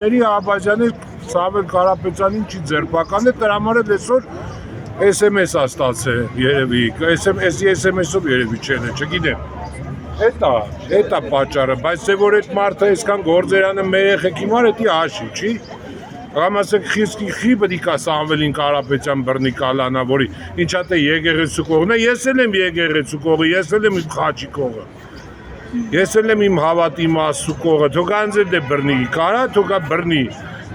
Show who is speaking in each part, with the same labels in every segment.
Speaker 1: Ների Աբազյանի Սամվել Կարապետյանին չի ձերբակալել, դրա համար էլ այսօր SMS-ա ստացել երևի, SMS-ով երևի չեն, չգիտեմ։ Էտա պատճառը, բայց թե որ այդ մարդը այսքան գործերանը մեր երեխեքի մար, էտի հաշի, չի։ Կամ ասենք խի պետք է Սամվելին Կարապետյան բռնի կալանա, որի ինչա թե եկեղեցու կողմն է, ես էլ եմ եկեղեցու կողը, ես էլ եմ խաչի կողը։ Ես էլ եմ իմ հավատի մասու կողը, թող անձել դե բռնի, կարա թողա բռնի,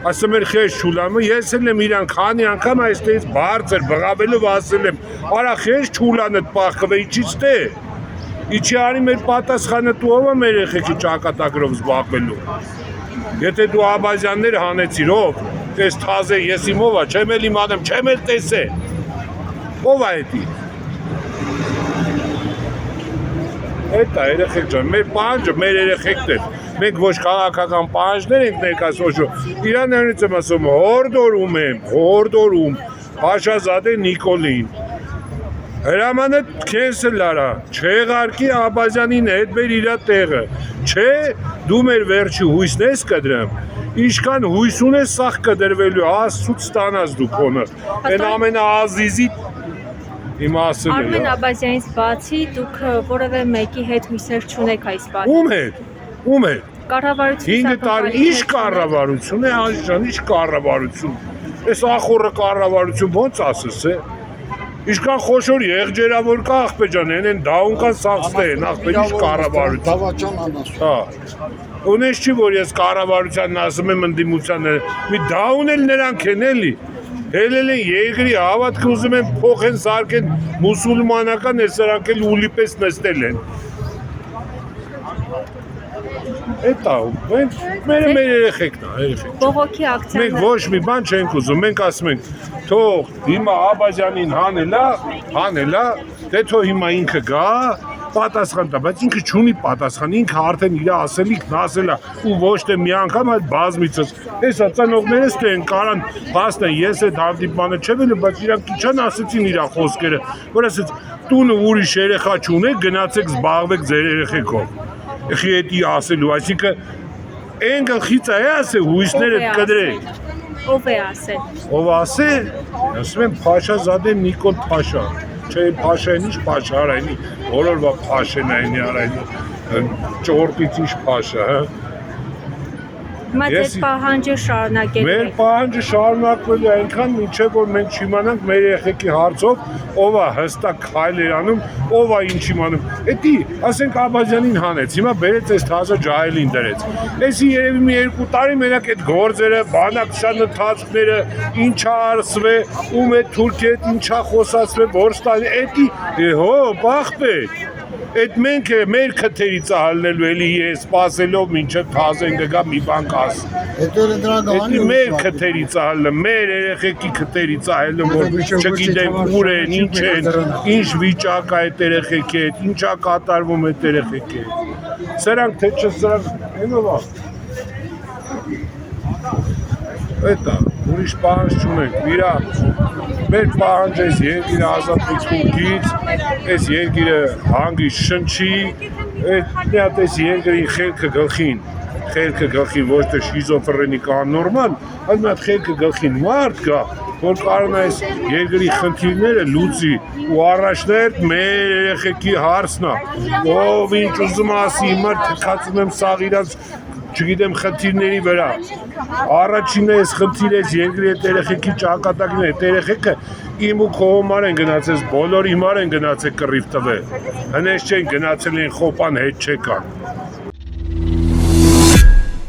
Speaker 1: ասում էր խես չուլամը, ես էլ եմ իրան քանի անգամ այստեղից բարձր բղավելով ասել եմ, արա խես չուլանդ պախկվե, իչից թե, իչի արի մեր պատասխանը դու ով է մեր երեխեքի ճակատագրով զբաղվելու, եթե դու Աբազյաններ հանեցիր, ով, տես թազե, ես իմ ով է, չեմ էլ իմանեմ, չեմ էլ տեսե, ով է էտի Էտա երեխեք ջան, մեր պահանջը, մեր երեխեքն են, մենք ոչ քաղաքական պահանջներ ենք ներկայացնում, իրաններից եմ ասում, հորդորում, Փաշազադե Նիկոլին, հրամանը քենսել արա, չեղարկի Աբազյանին հետ մեր իրա տեղը, չէ, դու մեր վերջի հույսն ես կդրեմ, ինչքան հույս ունես սաղ կդրվելու, աստծուց ստանաս դու քոնը, են ամենաազիզի Իմ ասել է
Speaker 2: Արմեն Աբազյանից բացի դուք որևէ մեկի հետ հույսեր չունեք այս բանը։
Speaker 1: Ում հետ։
Speaker 2: Կառավարություն
Speaker 1: 5 տարի ինչ կառավարություն է, Անջան, ինչ կառավարություն։ Այս ախորը կառավարություն ո՞նց ասես է։ Ինչքան խոշոր եղջերավոր կա աղբեջան, են դաուն կան սաղստե են, աղբեր ինչ կառավարություն։
Speaker 3: Դավաճան անասում։
Speaker 1: Հա։ Ունես չի, որ ես կառավարությանն ասում եմ ընդդիմությանները, մի դաուն էլ նրանք են էլի։ Հելել են երկրի հավատքը ուզում են փոխեն սարքեն մուսուլմանական է սրանք էլ ուլի պես նստել են։ Էտա, մեր երեխեքն է, երեխեք։
Speaker 2: Բողոքի ակցիան։
Speaker 1: Մենք ոչ մի բան չենք ուզում, մենք ասում ենք, թող հիմա Աբազյանին հանելա, դե թող հիմա ինքը գա, պատասխան տա, բայց ինքը չունի պատասխան, ինքը արդեն իր ասելիքն ասել է ու ոչ թե մի անգամ այդ բազմիցս։ Հեսա ծնողներս թե են կարան բաստեն, ես այդ հանդիպմանը չեմ ելը, բայց իրանք իչան ասեցին իր խոսքերը, որ ասեց տունը ուրիշ երեխա չունեք, գնացեք զբաղվեք ձեր երեխեքով։ Ეხի էտի ասելու, այսինքն են գլխից է ասել հույսները կդրեք։
Speaker 2: Ով է ասել։
Speaker 1: Ով ասել, ասում եմ Փաշազադե Նիկոլ Փաշա, չէ Փաշային ինչ Փաշա արայնի, որորվա Փաշեն այնի արայնի, ճորտից ինչ Փաշա, հա։
Speaker 2: Հիմա ձեր պահանջը շարունակելու
Speaker 1: Մեր պահանջը շարունակվելու այնքան մինչև որ մենք չիմանանք մեր երեխեքի հարցով ով է հստակ քայլեր անում, ով է ինչ իմանում։ Էդի, ասենք Աբազյանին հանեց, հիմա բերեց այս թազը ջահելին դրեց։ Էսի երևի մի 2 տարի մենակ այդ գործերը, բանակցության ընթացքները, ինչա արսվե, ում է թուրքի հետ ինչա խոսացվե, որ ստանի, էդի, հո, բախպետ։ Այդ մենք մեր քթերից ահալնելու էլի ես սպասելով մինչև թազեն գգա մի բան կաս։ Էդի մեր քթերից ահալնեմ, մեր երեխեքի քթերից ահալնեմ, որ չգիտեմ ուր են, ինչ են, ինչ վիճակ է այդ երեխեքի հետ, ինչա կատարվում այդ երեխեքի հետ։ Սրանք թե չսրանք, ենով է։ Էտա, ուրիշ պահանջ չունենք, իրա մեր պահանջ ես երկիրը ազատությունից, ես երկիրը հանգիստ շնչի, մի հատ ես երկրին խելքը գլխին, ոչ թե շիզոֆրենիկ աննորմալ, այլ մի հատ խելքը գլխին մարդ կա, որ կարողանա այս երկրի խնդիրները լուծի ու առաջներ մեր երեխեքի հարցն է, ով ինչ ուզում ասի, հիմա թքացում եմ սաղ իրանց չգիտեմ խնդիրների վրա, առաջինը ես խնդիր ես երկրի հետ երեխեքի ճակատագին է, երեխեքը իմ ու քո համար են գնացես, բոլորի համար են գնացել կռիվ տվել, հնես չեն գնացել են խոպան հետ չեկան։